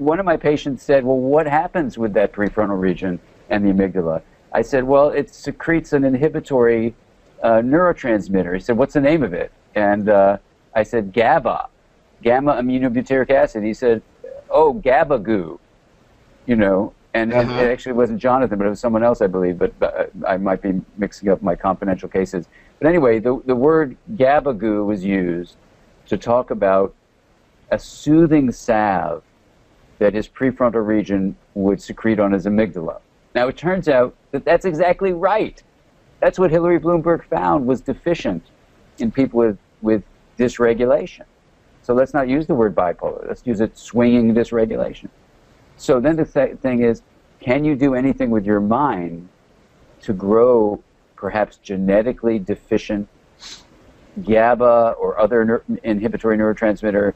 one of my patients said, well, what happens with that prefrontal region and the amygdala? I said, well, it secretes an inhibitory neurotransmitter. He said, what's the name of it? And I said, GABA, gamma aminobutyric acid. He said, oh, GABA goo, you know. And it actually wasn't Jonathan, but it was someone else, I believe. But I might be mixing up my confidential cases. But anyway, the word GABA goo was used to talk about a soothing salve that his prefrontal region would secrete on his amygdala. Now, it turns out that that's exactly right. That's what Hillary Bloomberg found was deficient in people with dysregulation. So let's not use the word bipolar. Let's use it swinging dysregulation. So then the thing is, can you do anything with your mind to grow perhaps genetically deficient GABA or other inhibitory neurotransmitter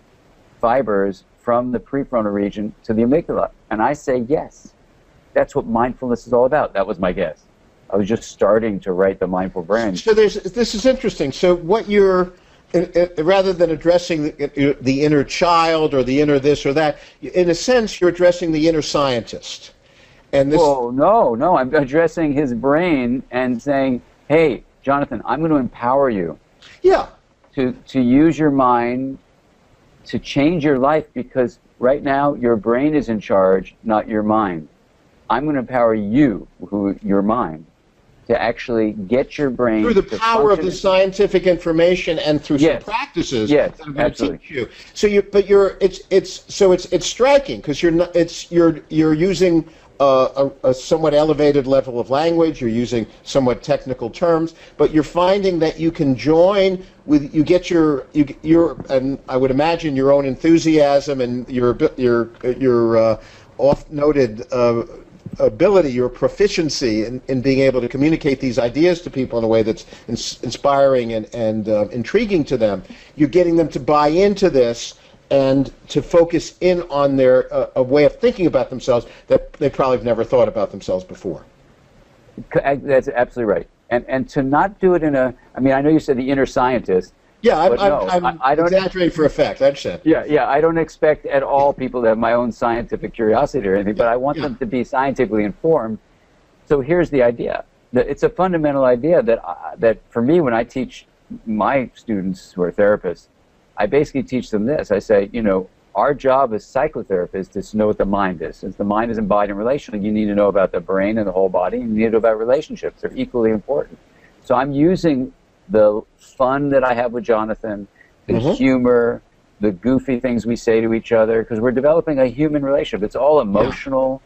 fibers from the prefrontal region to the amygdala? And I say yes. That's what mindfulness is all about. That was my guess. I was just starting to write The Mindful Brain. So this is interesting. So what you're, rather than addressing the inner child or the inner this or that, in a sense, you're addressing the inner scientist. And this. Well, no, I'm addressing his brain and saying, hey, Jonathan, I'm going to empower you. Yeah. To use your mind to change your life, because right now your brain is in charge, not your mind. I'm going to empower you, your mind, to actually get your brain through the power of the scientific information and through some practices that I'm going to teach you. So it's striking because you're using a somewhat elevated level of language. You're using somewhat technical terms, but you're finding that you can join with your and I would imagine your own enthusiasm and your oft-noted ability, your proficiency in being able to communicate these ideas to people in a way that's inspiring and intriguing to them. You're getting them to buy into this and to focus in on their a way of thinking about themselves that they probably have never thought about themselves before. That's absolutely right. And to not do it in a, I mean, I know you said the inner scientist. Yeah, I'm exaggerating for effect, I understand. Yeah, I don't expect at all people to have my own scientific curiosity or anything, but I want them to be scientifically informed. So here's the idea. It's a fundamental idea that for me, when I teach my students who are therapists, I basically teach them this. I say, you know, our job as psychotherapists is to know what the mind is. Since the mind is embodied and relational, you need to know about the brain and the whole body, and you need to know about relationships. They're equally important. So I'm using the fun that I have with Jonathan, the humor, the goofy things we say to each other, because we're developing a human relationship. It's all emotional.